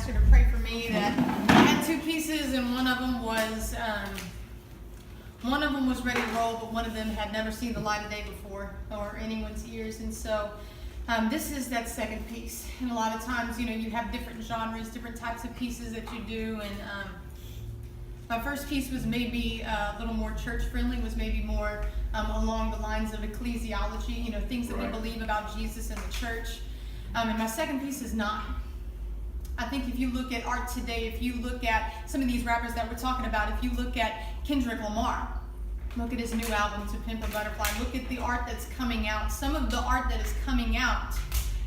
pastor to pray for me that I had two pieces, and one of them was ready to roll, but one of them had never seen the light of day before or anyone's ears. And so this is that second piece. And a lot of times, you have different genres, different types of pieces that you do. And my first piece was maybe a little more church friendly, was maybe more along the lines of ecclesiology, things that we believe about Jesus and the church. And my second piece is not. I think if you look at art today, if you look at some of these rappers that we're talking about, if you look at Kendrick Lamar, look at his new album, To Pimp a Butterfly, look at the art that's coming out. Some of the art that is coming out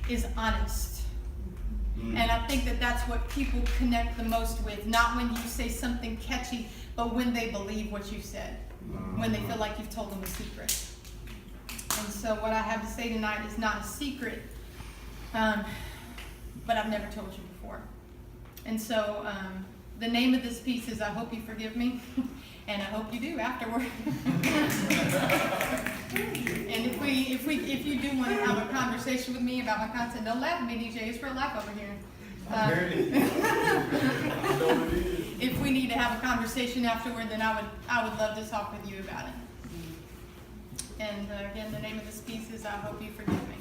is honest. And I think that that's what people connect the most with, not when you say something catchy, but when they believe what you said, when they feel like you've told them a secret. And so what I have to say tonight is not a secret, but I've never told you before. And so the name of this piece is I Hope You Forgive Me, and I hope you do afterward. And if you do want to have a conversation with me about my content, don't laugh at me, DJ. It's real life over here. If we need to have a conversation afterward, then I would love to talk with you about it. And again, the name of this piece is I Hope You Forgive Me.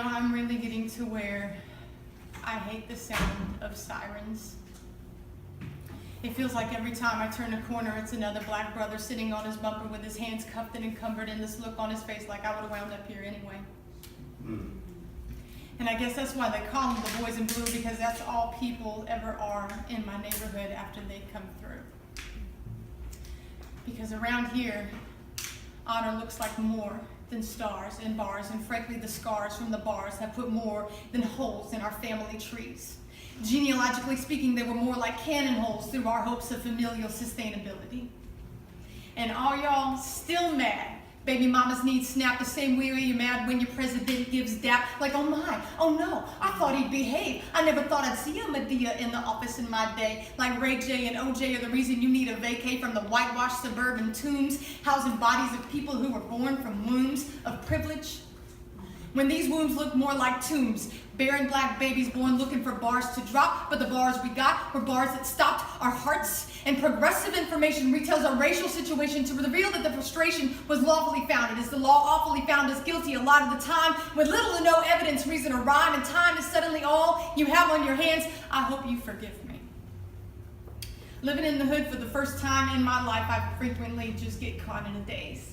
I'm really getting to where I hate the sound of sirens. It feels like every time I turn a corner, it's another black brother sitting on his bumper with his hands cuffed and encumbered and this look on his face like I would have wound up here anyway. And I guess that's why they call them the boys in blue, because that's all people ever are in my neighborhood after they come through. Because around here, honor looks like more than stars and bars, and frankly the scars from the bars have put more than holes in our family trees. Genealogically speaking, they were more like cannon holes through our hopes of familial sustainability. And are y'all still mad? Baby mamas need snap the same way you mad when your president gives dap. Like, oh my, oh no, I thought he'd behave. I never thought I'd see a Medea in the office in my day. Like Ray J and OJ are the reason you need a vacay from the whitewashed suburban tombs housing bodies of people who were born from wombs of privilege. When these wombs look more like tombs, barren black babies born looking for bars to drop, but the bars we got were bars that stopped our hearts. And progressive information retells our racial situation to reveal that the frustration was lawfully founded. Is the law awfully found us guilty a lot of the time with little to no evidence, reason, or rhyme, and time is suddenly all you have on your hands? I hope you forgive me. Living in the hood for the first time in my life, I frequently just get caught in a daze.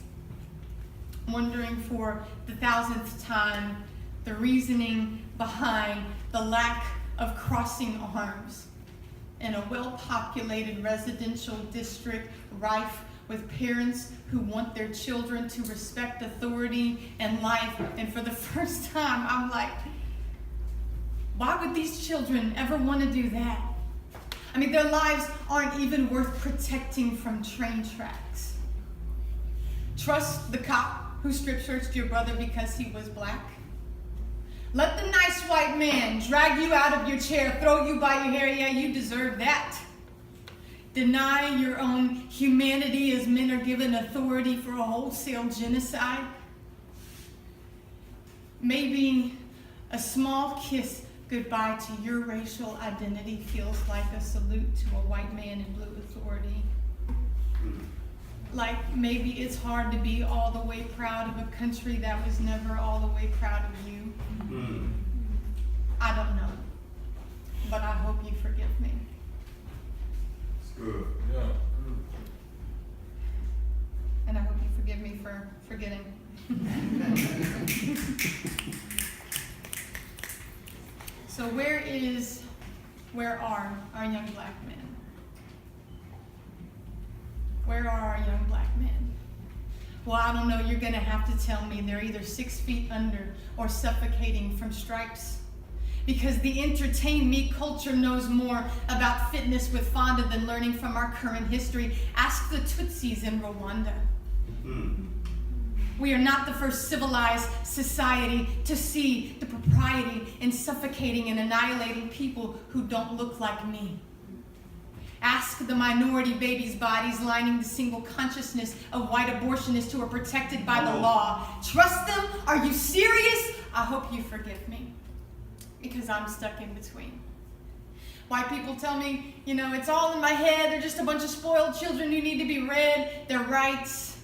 Wondering for the 1000th time the reasoning behind the lack of crossing arms in a well-populated residential district rife with parents who want their children to respect authority and life. And for the first time, I'm like, why would these children ever want to do that? I mean, their lives aren't even worth protecting from train tracks. Trust the cop who strip searched your brother because he was black? Let the nice white man drag you out of your chair, throw you by your hair, yeah, you deserve that. Deny your own humanity as men are given authority for a wholesale genocide. Maybe a small kiss goodbye to your racial identity feels like a salute to a white man in blue authority. Like maybe it's hard to be all the way proud of a country that was never all the way proud of you. I don't know, but I hope you forgive me. It's good. Yeah. And I hope you forgive me for forgetting. So where are our young black men? Where are our young black men? Well, I don't know, you're gonna have to tell me they're either 6 feet under or suffocating from stripes. Because the entertain me culture knows more about fitness with Fonda than learning from our current history. Ask the Tutsis in Rwanda. We are not the first civilized society to see the propriety in suffocating and annihilating people who don't look like me. Ask the minority babies' bodies lining the single consciousness of white abortionists who are protected by the law. Trust them? Are you serious? I I hope you forgive me, because I'm stuck in between. White people tell me, it's all in my head. They're just a bunch of spoiled children who need to be read their rights.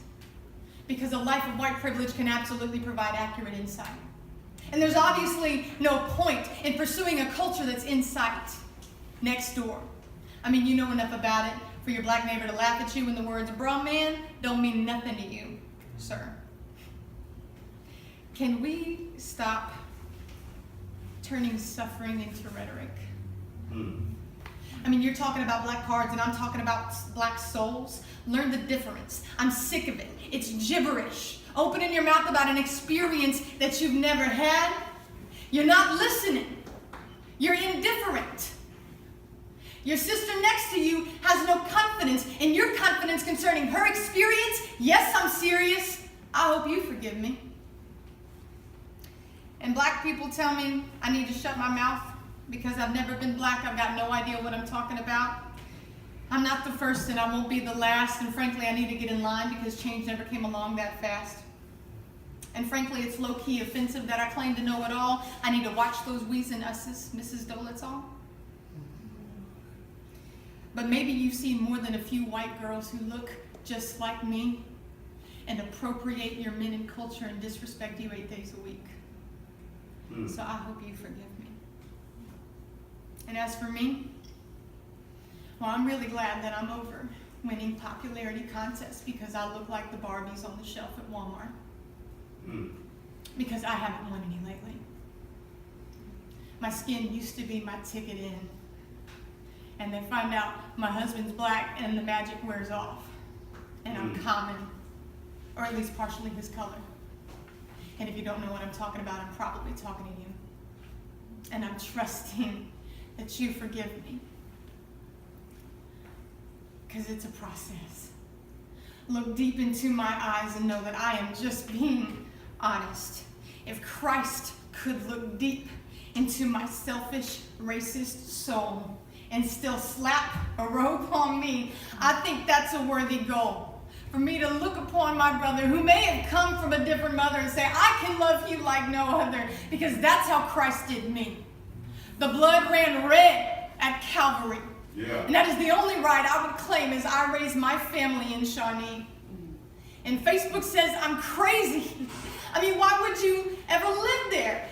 Because a life of white privilege can absolutely provide accurate insight. And there's obviously no point in pursuing a culture that's in sight, next door. You know enough about it for your black neighbor to laugh at you when the words, bruh man, don't mean nothing to you, sir. Can we stop turning suffering into rhetoric? You're talking about black cards and I'm talking about black souls. Learn the difference. I'm sick of it. It's gibberish. Opening your mouth about an experience that you've never had. You're not listening. You're indifferent. Your sister next to you has no confidence in your confidence concerning her experience. Yes, I'm serious. I hope you forgive me. And black people tell me I need to shut my mouth because I've never been black. I've got no idea what I'm talking about. I'm not the first and I won't be the last. And frankly, I need to get in line because change never came along that fast. And frankly, it's low-key offensive that I claim to know it all. I need to watch those we's and us's, Mrs. Dolitz-all. But maybe you've seen more than a few white girls who look just like me and appropriate your men and culture and disrespect you 8 days a week. So I hope you forgive me. And as for me, well, I'm really glad that I'm over winning popularity contests because I look like the Barbies on the shelf at Walmart. Because I haven't won any lately. My skin used to be my ticket in. And they find out my husband's black and the magic wears off. And I'm common, or at least partially his color. And if you don't know what I'm talking about, I'm probably talking to you. And I'm trusting that you forgive me. Because it's a process. Look deep into my eyes and know that I am just being honest. If Christ could look deep into my selfish, racist soul and still slap a robe on me, I think that's a worthy goal. For me to look upon my brother who may have come from a different mother and say, I can love you like no other, because that's how Christ did me. The blood ran red at Calvary. Yeah. And that is the only right I would claim as I raise my family in Shawnee. And Facebook says I'm crazy. Why would you ever live there?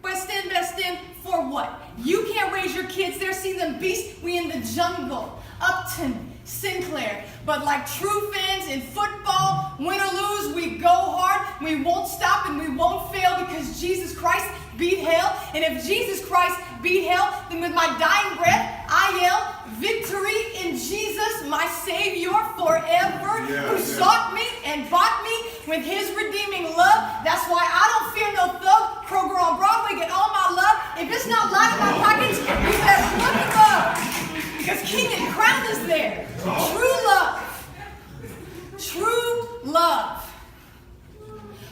West End, for what? You can't raise your kids there, see them beasts. We in the jungle, Upton, Sinclair. But like true fans in football, win or lose, we go hard. We won't stop and we won't fail because Jesus Christ beat hell. And if Jesus Christ beat hell, then with my dying breath, I yell, victory in Jesus, my Savior forever, who sought me and bought me with his redeeming love. That's why I don't fear no thug. Kroger on Broadway, get all my love. If it's not lining my pockets, you better look above. Because King and Crown is there. True love. True love.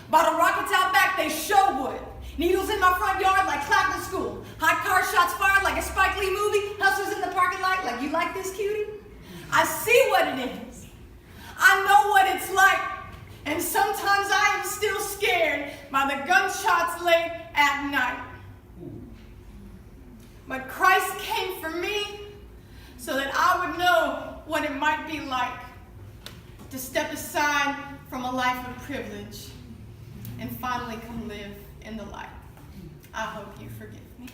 Bottle rockets out back, they show wood. Needles in my front yard like Clapton School. Hot car shots fired like a Spike Lee movie. Hustlers in the parking lot like, you like this, cutie? I see what it is. I know what it's like. And sometimes I am still scared by the gunshots late at night. But Christ came for me so that I would know what it might be like to step aside from a life of privilege and finally come live in the light. I hope you forgive me.